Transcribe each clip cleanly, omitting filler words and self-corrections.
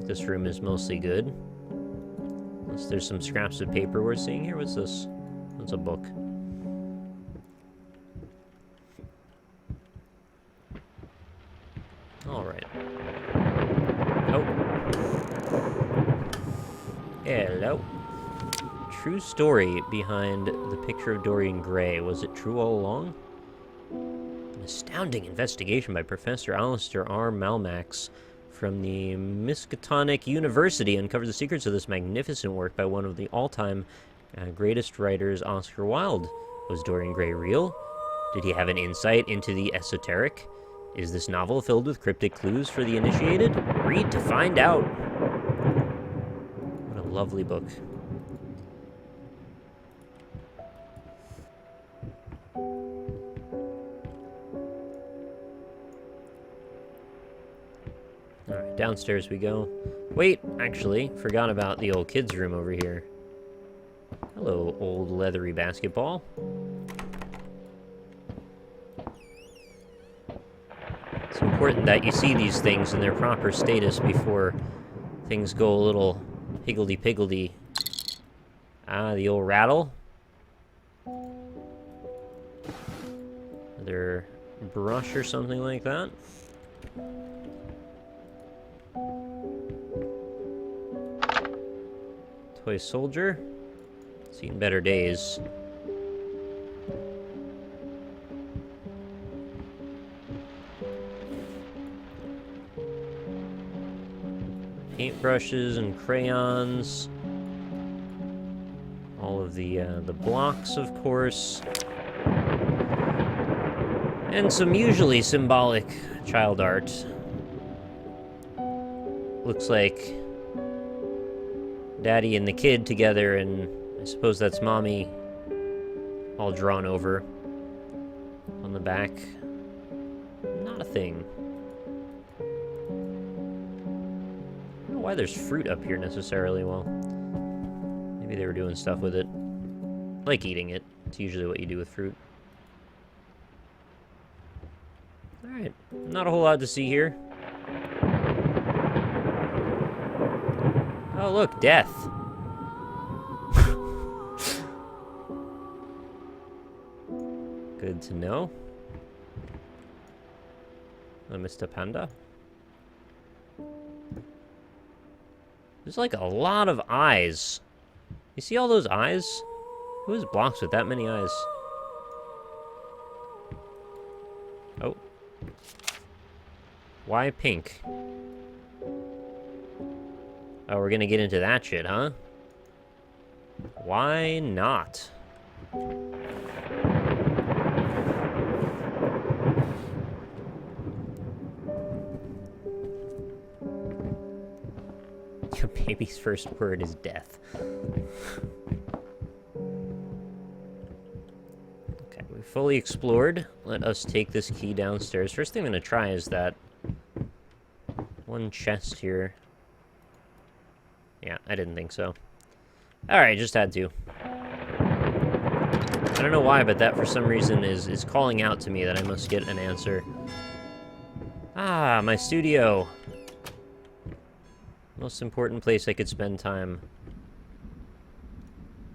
this room is mostly good. Unless there's some scraps of paper we're seeing here. What's this? That's a book. Alright. Oh. Hello. True story behind the picture of Dorian Gray. Was it true all along? An astounding investigation by Professor Alistair R. Malmax from the Miskatonic University uncovered the secrets of this magnificent work by one of the all-time greatest writers, Oscar Wilde. Was Dorian Gray real? Did he have an insight into the esoteric? Is this novel filled with cryptic clues for the initiated? Read to find out. What a lovely book. Alright, downstairs we go. Wait, actually, forgot about the old kids' room over here. Hello, old leathery basketball. It's important that you see these things in their proper status before things go a little higgledy-piggledy. Ah, the old rattle. Another brush or something like that. Toy soldier. Seen better days. Paintbrushes and crayons. All of the blocks, of course. And some usually symbolic child art. Looks like Daddy and the kid together, and I suppose that's Mommy all drawn over on the back. Not a thing. I don't know why there's fruit up here necessarily. Well, maybe they were doing stuff with it. Like eating it. It's usually what you do with fruit. Alright, not a whole lot to see here. Oh, look, death. Good to know. Mr. Panda. There's like a lot of eyes. You see all those eyes? Who has blocks with that many eyes? Oh. Why pink? Oh, we're gonna get into that shit, huh? Why not? Your baby's first word is death. Okay, we fully explored. Let us take this key downstairs. First thing I'm gonna try is that one chest here. Yeah, I didn't think so. Alright, just had to. I don't know why, but that for some reason is calling out to me that I must get an answer. Ah, my studio. Most important place I could spend time.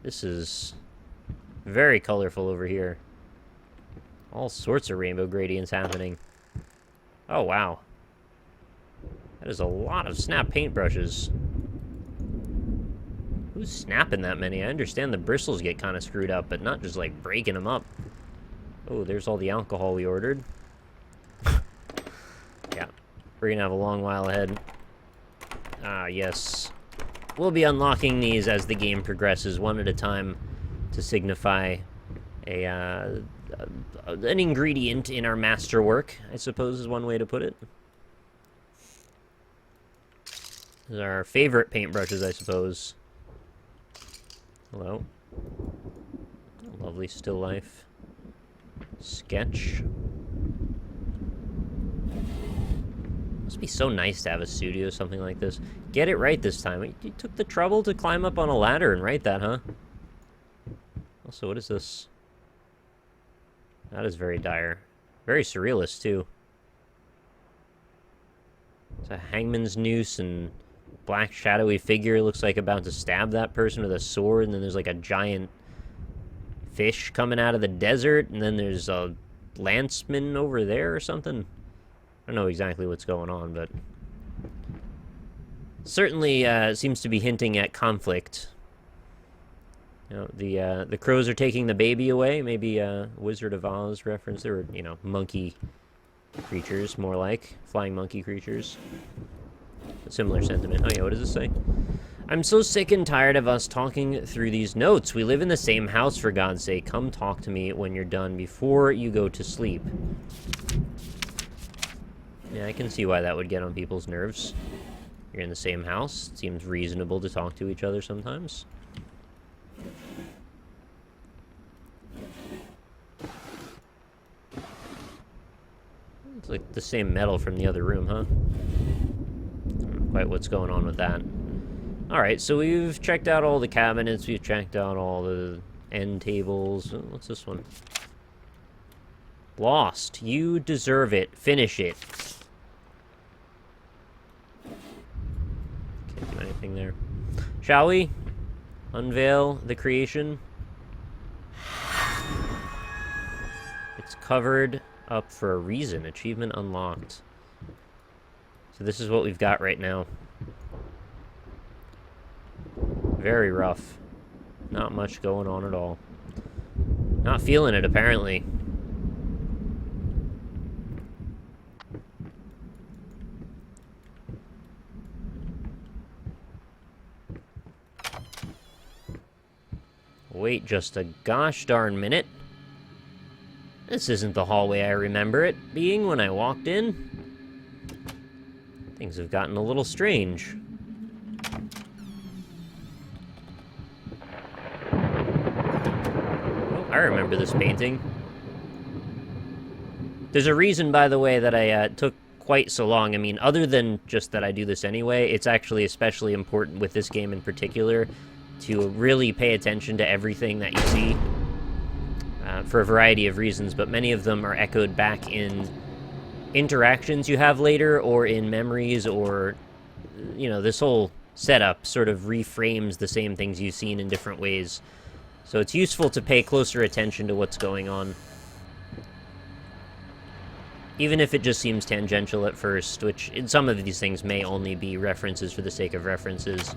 This is very colorful over here. All sorts of rainbow gradients happening. Oh, wow. That is a lot of snap paintbrushes. Who's snapping that many? I understand the bristles get kind of screwed up, but not just, like, breaking them up. Oh, there's all the alcohol we ordered. Yeah, we're gonna have a long while ahead. Ah, yes. We'll be unlocking these as the game progresses, one at a time, to signify an ingredient in our masterwork, I suppose is one way to put it. These are our favorite paintbrushes, I suppose. Hello. Lovely still life. Sketch. Must be so nice to have a studio, something like this. Get it right this time. You took the trouble to climb up on a ladder and write that, huh? Also, what is this? That is very dire. Very surrealist, too. It's a hangman's noose and black shadowy figure looks like about to stab that person with a sword, and then there's like a giant fish coming out of the desert, and then there's a lanceman over there or something. I don't know exactly what's going on, but certainly seems to be hinting at conflict. You know, the crows are taking the baby away. Maybe a Wizard of Oz reference. They were, you know, monkey creatures, more like flying monkey creatures. A similar sentiment. Oh yeah, what does this say? I'm so sick and tired of us talking through these notes. We live in the same house, for God's sake. Come talk to me when you're done before you go to sleep. Yeah, I can see why that would get on people's nerves. You're in the same house. It seems reasonable to talk to each other sometimes. It's like the same metal from the other room, huh? I don't know quite what's going on with that. Alright, so we've checked out all the cabinets, we've checked out all the end tables. What's this one? Lost. You deserve it. Finish it. Can't do anything there. Shall we? Unveil the creation. It's covered up for a reason. Achievement unlocked. So this is what we've got right now. Very rough. Not much going on at all. Not feeling it, apparently. Wait just a gosh darn minute. This isn't the hallway I remember it being when I walked in. Things have gotten a little strange. Oh, I remember this painting. There's a reason, by the way, that I took quite so long. I mean, other than just that I do this anyway, it's actually especially important with this game in particular to really pay attention to everything that you see. For a variety of reasons, but many of them are echoed back in interactions you have later, or in memories, or, you know, this whole setup sort of reframes the same things you've seen in different ways. So it's useful to pay closer attention to what's going on. Even if it just seems tangential at first, which in some of these things may only be references for the sake of references.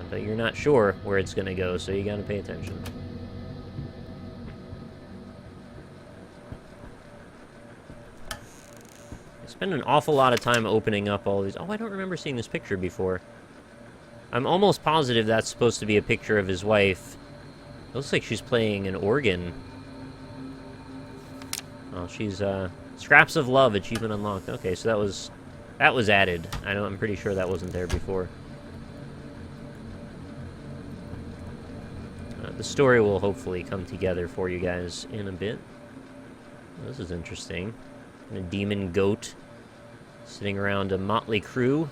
But you're not sure where it's going to go, so you gotta pay attention. Spend an awful lot of time opening up all these. Oh, I don't remember seeing this picture before. I'm almost positive that's supposed to be a picture of his wife. It looks like she's playing an organ. Oh, she's Scraps of Love, achievement unlocked. Okay, so that was added. I'm pretty sure that wasn't there before. The story will hopefully come together for you guys in a bit. Oh, this is interesting. And a demon goat sitting around a motley crew.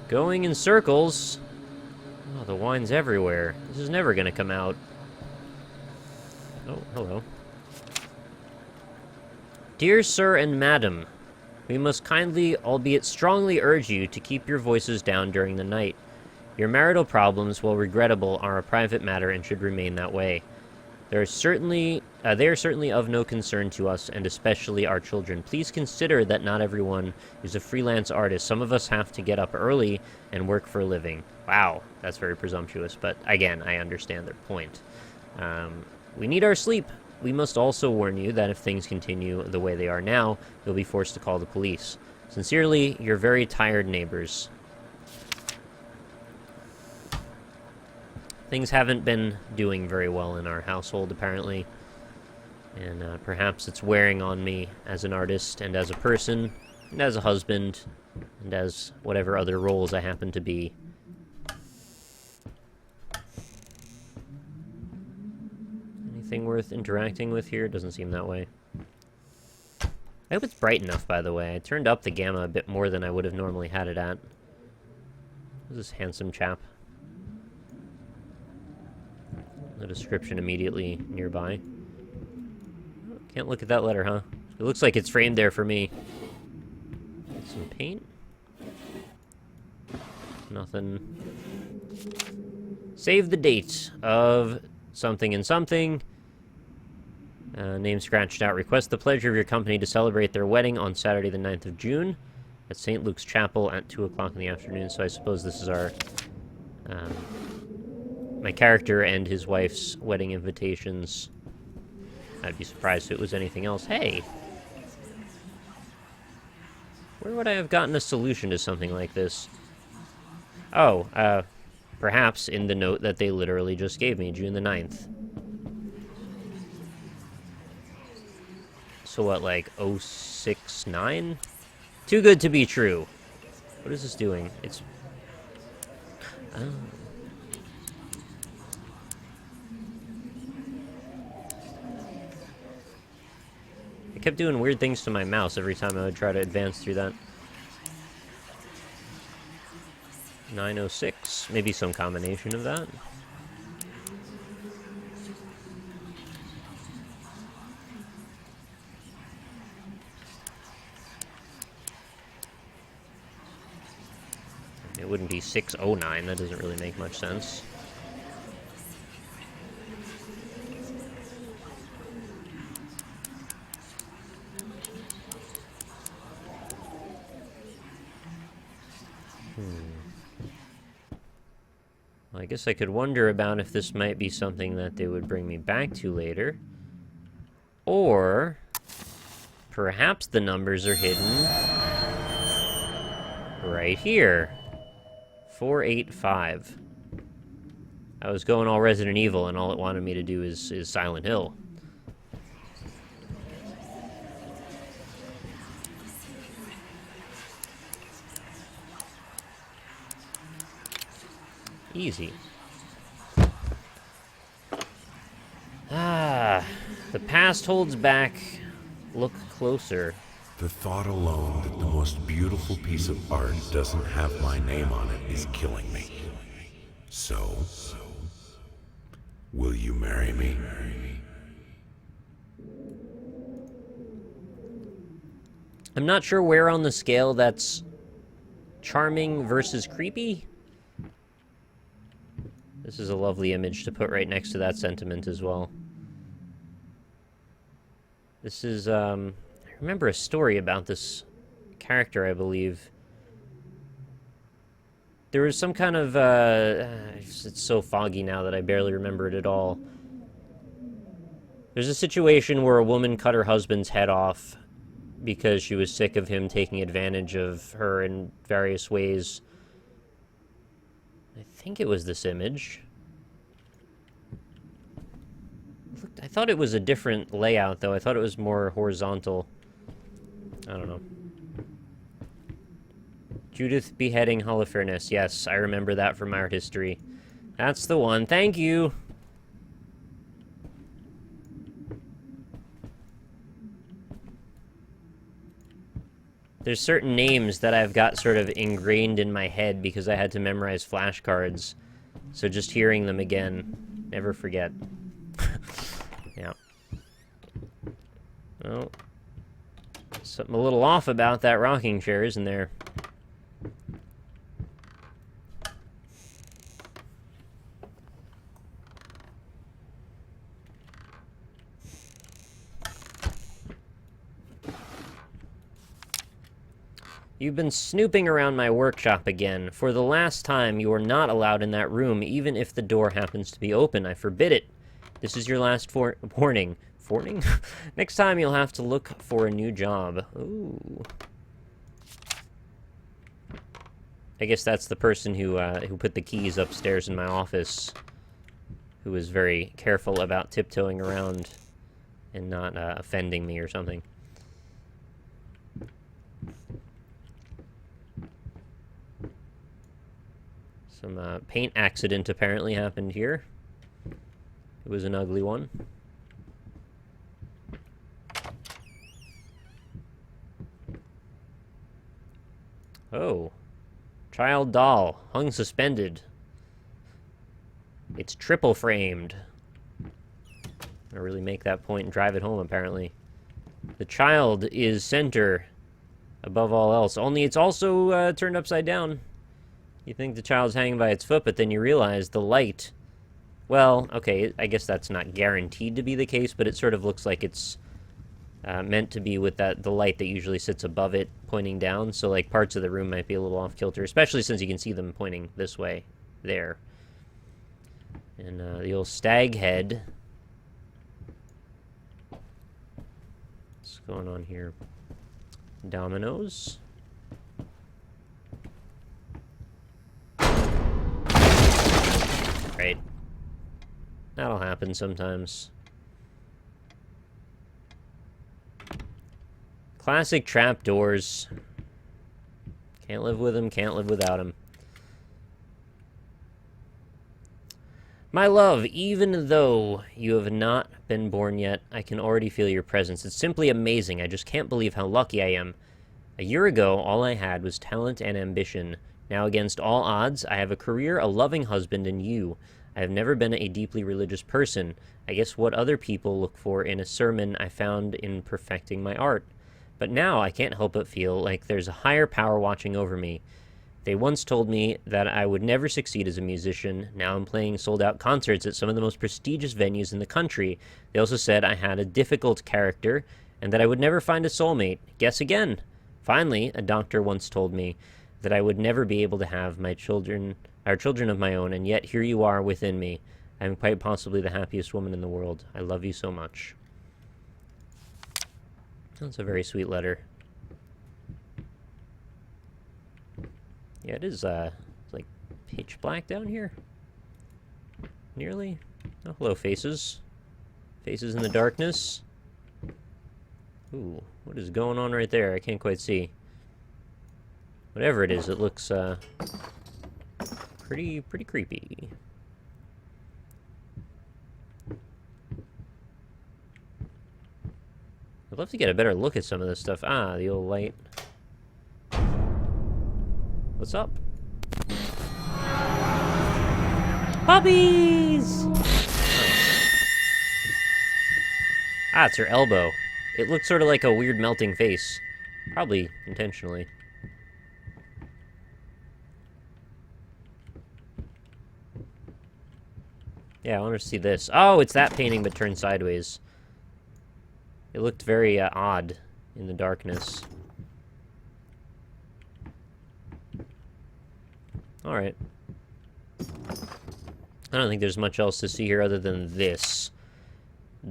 Going in circles. Oh, the wine's everywhere. This is never going to come out. Oh, hello. Dear Sir and Madam, we must kindly, albeit strongly, urge you to keep your voices down during the night. Your marital problems, while regrettable, are a private matter and should remain that way. They are certainly of no concern to us, and especially our children. Please consider that not everyone is a freelance artist. Some of us have to get up early and work for a living. Wow, that's very presumptuous, but again, I understand their point. We need our sleep. We must also warn you that if things continue the way they are now, you'll be forced to call the police. Sincerely, your very tired neighbors. Things haven't been doing very well in our household, apparently. And perhaps it's wearing on me as an artist, and as a person, and as a husband, and as whatever other roles I happen to be. Anything worth interacting with here? Doesn't seem that way. I hope it's bright enough, by the way. I turned up the gamma a bit more than I would have normally had it at. Who's this handsome chap? The description immediately nearby. Can't look at that letter, huh? It looks like it's framed there for me. Some paint. Nothing. Save the date of something and something. Name scratched out. Request the pleasure of your company to celebrate their wedding on Saturday the 9th of June at St. Luke's Chapel at 2 o'clock in the afternoon. So I suppose this is our... my character and his wife's wedding invitations. I'd be surprised if it was anything else. Hey! Where would I have gotten a solution to something like this? Oh, perhaps in the note that they literally just gave me, June the 9th. So what, like 069? Too good to be true. What is this doing? It's... Oh. I kept doing weird things to my mouse every time I would try to advance through that. 906, maybe some combination of that. It wouldn't be 609, that doesn't really make much sense. Well, I guess I could wonder about if this might be something that they would bring me back to later. Or perhaps the numbers are hidden right here. 485. I was going all Resident Evil, and all it wanted me to do is Silent Hill. Easy. Ah, the past holds back. Look closer. The thought alone that the most beautiful piece of art doesn't have my name on it is killing me. So, will you marry me? I'm not sure where on the scale that's charming versus creepy. This is a lovely image to put right next to that sentiment as well. This is, I remember a story about this character, I believe. There was some kind of, it's so foggy now that I barely remember it at all. There's a situation where a woman cut her husband's head off because she was sick of him taking advantage of her in various ways. I think it was this image. I thought it was a different layout, though. I thought it was more horizontal. I don't know. Judith beheading Holofernes. Yes, I remember that from art history. That's the one. Thank you! There's certain names that I've got sort of ingrained in my head because I had to memorize flashcards. So just hearing them again, never forget. Yeah. Well, something a little off about that rocking chair, isn't there? You've been snooping around my workshop again. For the last time, you are not allowed in that room, even if the door happens to be open. I forbid it. This is your last warning. Warning? Next time, you'll have to look for a new job. Ooh. I guess that's the person who put the keys upstairs in my office, who was very careful about tiptoeing around and not offending me or something. Some paint accident apparently happened here. It was an ugly one. Oh. Child doll. Hung suspended. It's triple framed. I really make that point and drive it home, apparently. The child is center. above all else. Only it's also turned upside down. You think the child's hanging by its foot, but then you realize the light... Well, okay, I guess that's not guaranteed to be the case, but it sort of looks like it's meant to be with the light that usually sits above it, pointing down. So, like, parts of the room might be a little off-kilter, especially since you can see them pointing this way, there. And the old stag head. What's going on here? Dominoes. Right. That'll happen sometimes. Classic trapdoors. Can't live with them, can't live without them. My love, even though you have not been born yet, I can already feel your presence. It's simply amazing. I just can't believe how lucky I am. A year ago, all I had was talent and ambition. Now, against all odds, I have a career, a loving husband, and you. I have never been a deeply religious person. I guess what other people look for in a sermon I found in perfecting my art. But now I can't help but feel like there's a higher power watching over me. They once told me that I would never succeed as a musician. Now I'm playing sold-out concerts at some of the most prestigious venues in the country. They also said I had a difficult character and that I would never find a soulmate. Guess again. Finally, a doctor once told me that I would never be able to have my children of my own, and yet here you are within me. I am quite possibly the happiest woman in the world. I love you so much. That's a very sweet letter. Yeah, it is, it's like pitch black down here. Nearly. Oh, hello, faces. Faces in the darkness. Ooh, what is going on right there? I can't quite see. Whatever it is, it looks, pretty creepy. I'd love to get a better look at some of this stuff. Ah, the old light. What's up? Puppies! Ah, it's her elbow. It looks sort of like a weird melting face. Probably intentionally. Yeah, I want to see this. Oh, it's that painting, but turned sideways. It looked very odd in the darkness. Alright. I don't think there's much else to see here other than this.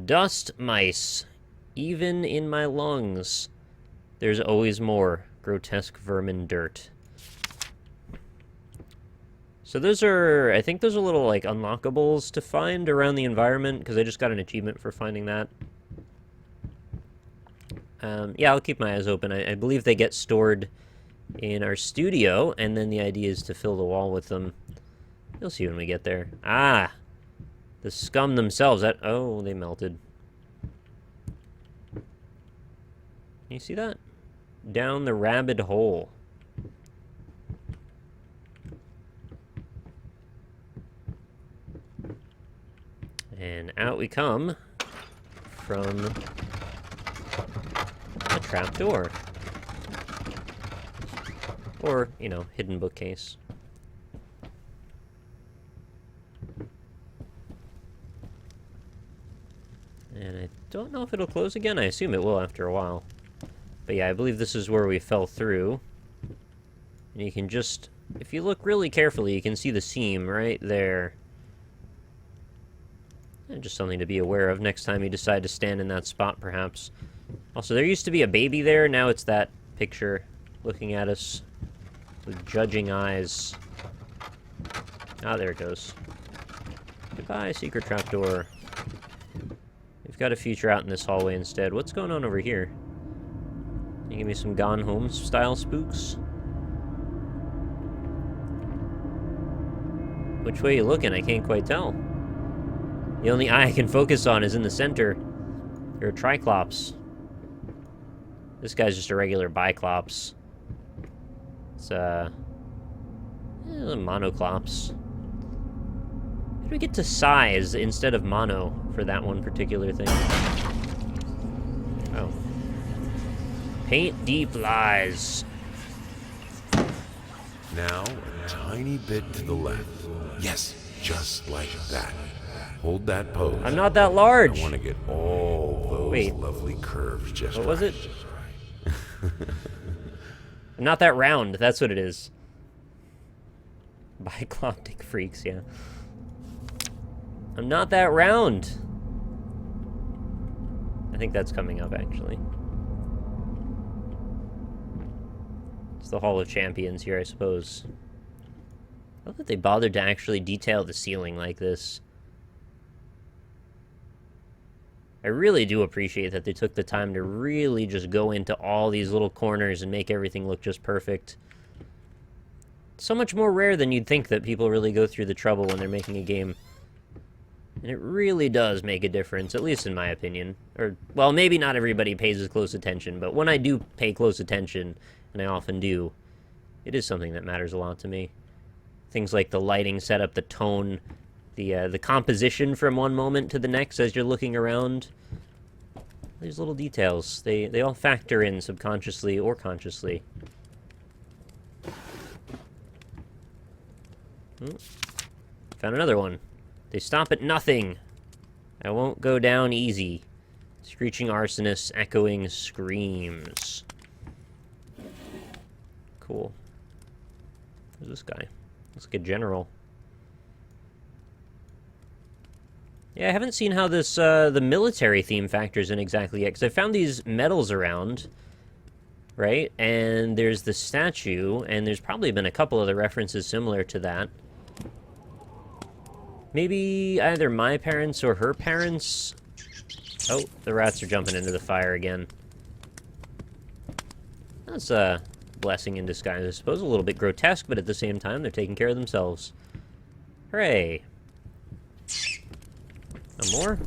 Dust mice. Even in my lungs. There's always more grotesque vermin dirt. So those are, I think those are little, like, unlockables to find around the environment, because I just got an achievement for finding that. Yeah, I'll keep my eyes open. I believe they get stored in our studio, and then the idea is to fill the wall with them. You'll see when we get there. Ah! The scum themselves. Oh, they melted. Can you see that? Down the rabid hole. And out we come from a trapdoor. Or, you know, hidden bookcase. And I don't know if it'll close again. I assume it will after a while. But yeah, I believe this is where we fell through. And you can just, if you look really carefully, you can see the seam right there. And just something to be aware of next time you decide to stand in that spot, perhaps. Also, there used to be a baby there. Now it's that picture looking at us with judging eyes. Ah, there it goes. Goodbye, secret trapdoor. We've got a future out in this hallway instead. What's going on over here? Can you give me some Gone Home style spooks? Which way are you looking? I can't quite tell. The only eye I can focus on is in the center. You're a Triclops. This guy's just a regular Biclops. It's a Monoclops. How do we get to size instead of mono for that one particular thing? Oh. Paint deep lies. Now, a tiny bit to the left. Yes, just like that. Hold that pose. I'm not that large. I want to get all those lovely curves just right. What was it? I'm not that round. That's what it is. Bicloptic freaks, yeah. I'm not that round. I think that's coming up, actually. It's the Hall of Champions here, I suppose. I love that they bothered to actually detail the ceiling like this. I really do appreciate that they took the time to really just go into all these little corners and make everything look just perfect. It's so much more rare than you'd think that people really go through the trouble when they're making a game. And it really does make a difference, at least in my opinion. Or, well, maybe not everybody pays as close attention, but when I do pay close attention, and I often do, it is something that matters a lot to me. Things like the lighting setup, the tone, the composition from one moment to the next as you're looking around. These little details, they all factor in subconsciously or consciously. Found another one. They stop at nothing. I won't go down easy. Screeching arsonists, echoing screams. Cool. Who's this guy? Looks like a general. Yeah, I haven't seen how this, the military theme factors in exactly yet, because I found these medals around, right? And there's the statue, and there's probably been a couple other references similar to that. Maybe either my parents or her parents. Oh, the rats are jumping into the fire again. That's a blessing in disguise, I suppose. A little bit grotesque, but at the same time, they're taking care of themselves. Hooray. No more?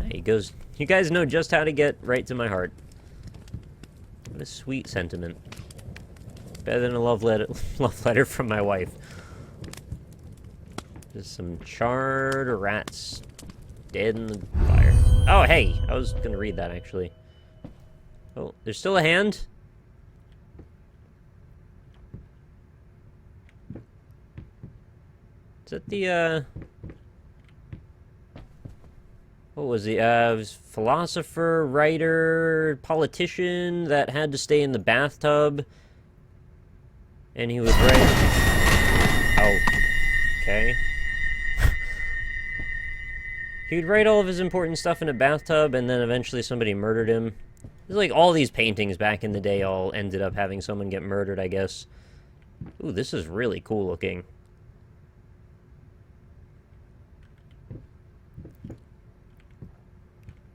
There he goes. You guys know just how to get right to my heart. What a sweet sentiment. Better than a love letter from my wife. Just some charred rats dead in the fire. Oh, hey! I was gonna read that, actually. Oh, there's still a hand? Is that the, what was he? It was philosopher, writer, politician that had to stay in the bathtub. And he was right. Oh. Okay. He would write all of his important stuff in a bathtub, and then eventually somebody murdered him. It's like all these paintings back in the day all ended up having someone get murdered, I guess. Ooh, this is really cool looking.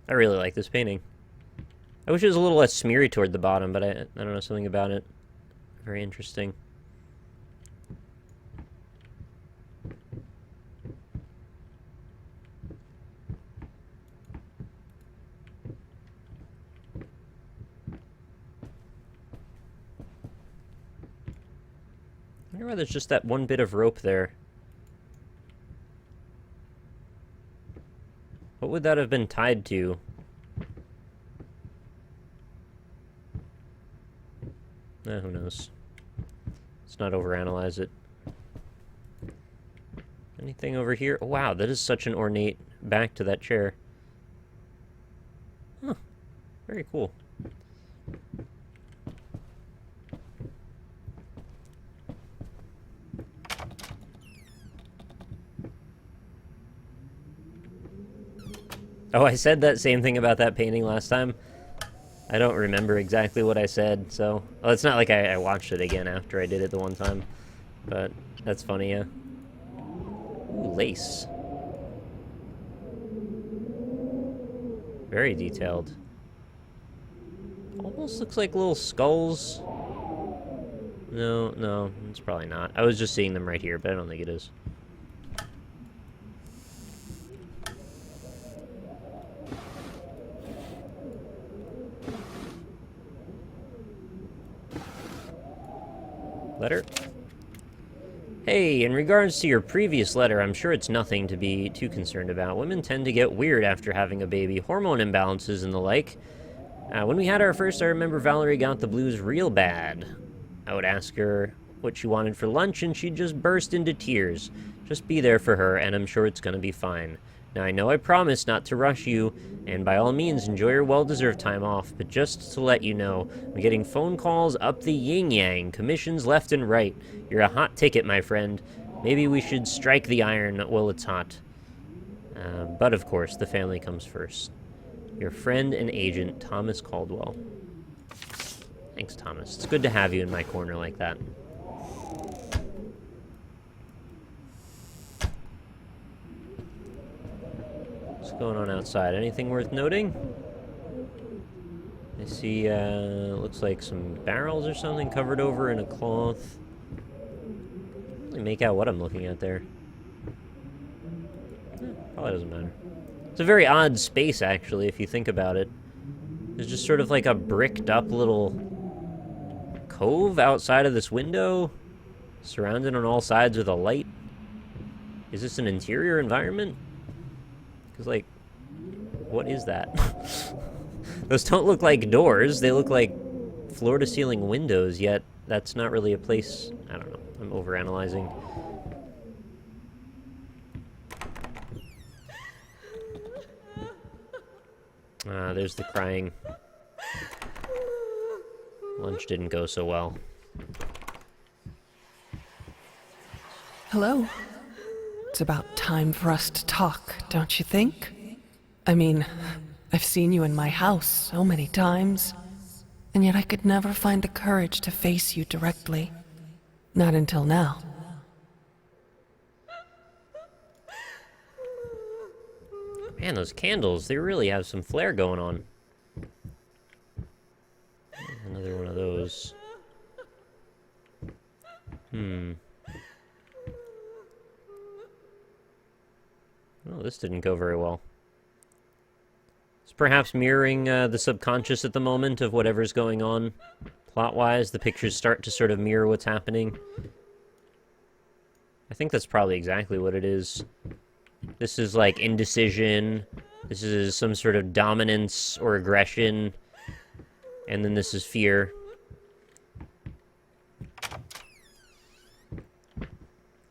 I really like this painting. I wish it was a little less smeary toward the bottom, but I don't know, something about it. Very interesting. I wonder why there's just that one bit of rope there. What would that have been tied to? Who knows. Let's not overanalyze it. Anything over here? Oh, wow, that is such an ornate back to that chair. Huh. Very cool. Oh, I said that same thing about that painting last time. I don't remember exactly what I said, so... Well, it's not like I watched it again after I did it the one time. But that's funny, yeah. Ooh, lace. Very detailed. Almost looks like little skulls. No, it's probably not. I was just seeing them right here, but I don't think it is. Letter? Hey, in regards to your previous letter, I'm sure it's nothing to be too concerned about. Women tend to get weird after having a baby, hormone imbalances and the like. When we had our first, I remember Valerie got the blues real bad. I would ask her what she wanted for lunch, and she'd just burst into tears. Just be there for her, and I'm sure it's gonna be fine. Now, I know I promised not to rush you, and by all means, enjoy your well-deserved time off, but just to let you know, I'm getting phone calls up the yin-yang, commissions left and right. You're a hot ticket, my friend. Maybe we should strike the iron while it's hot. But, of course, the family comes first. Your friend and agent, Thomas Caldwell. Thanks, Thomas. It's good to have you in my corner like that. What's going on outside? Anything worth noting? I see, looks like some barrels or something covered over in a cloth. Can't really make out what I'm looking at there. Probably doesn't matter. It's a very odd space, actually, if you think about it. There's just sort of like a bricked up little cove outside of this window, surrounded on all sides with a light. Is this an interior environment? Because, like, what is that? Those don't look like doors. They look like floor-to-ceiling windows, yet that's not really a place. I don't know. I'm overanalyzing. There's the crying. Lunch didn't go so well. Hello. It's about time for us to talk, don't you think? I mean, I've seen you in my house so many times, and yet I could never find the courage to face you directly. Not until now. Man, those candles, they really have some flair going on. Another one of those. Oh, this didn't go very well. It's perhaps mirroring the subconscious at the moment of whatever's going on. Plot-wise, the pictures start to sort of mirror what's happening. I think that's probably exactly what it is. This is like indecision. This is some sort of dominance or aggression. And then this is fear.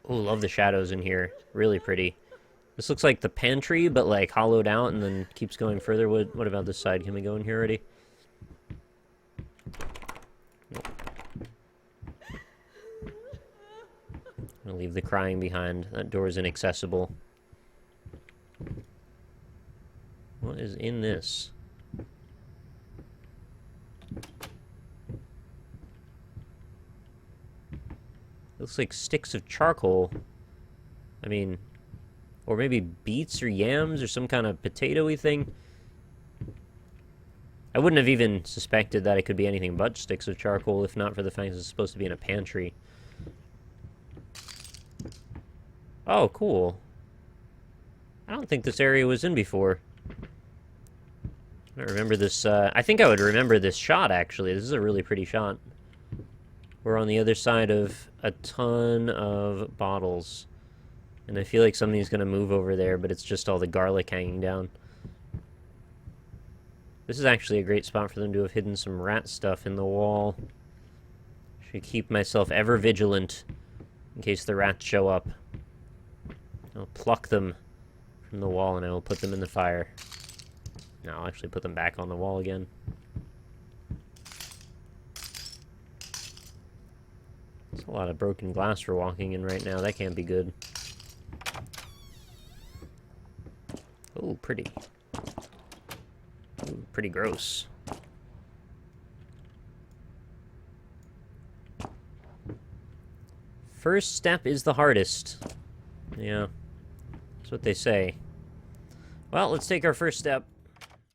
Oh, love the shadows in here. Really pretty. This looks like the pantry, but like hollowed out and then keeps going further. What about this side? Can we go in here already? Nope. I'm gonna leave the crying behind. That door is inaccessible. What is in this? Looks like sticks of charcoal. I mean, or maybe beets or yams or some kind of potato-y thing. I wouldn't have even suspected that it could be anything but sticks of charcoal if not for the fact that it's supposed to be in a pantry. Oh, cool. I don't think this area was in before. I don't remember this, I think I would remember this shot, actually. This is a really pretty shot. We're on the other side of a ton of bottles. And I feel like something's gonna move over there, but it's just all the garlic hanging down. This is actually a great spot for them to have hidden some rat stuff in the wall. Should keep myself ever vigilant in case the rats show up. I'll pluck them from the wall and I will put them in the fire. No, I'll actually put them back on the wall again. There's a lot of broken glass we're walking in right now. That can't be good. Oh, pretty. Ooh, pretty gross. First step is the hardest. Yeah, that's what they say. Well, let's take our first step.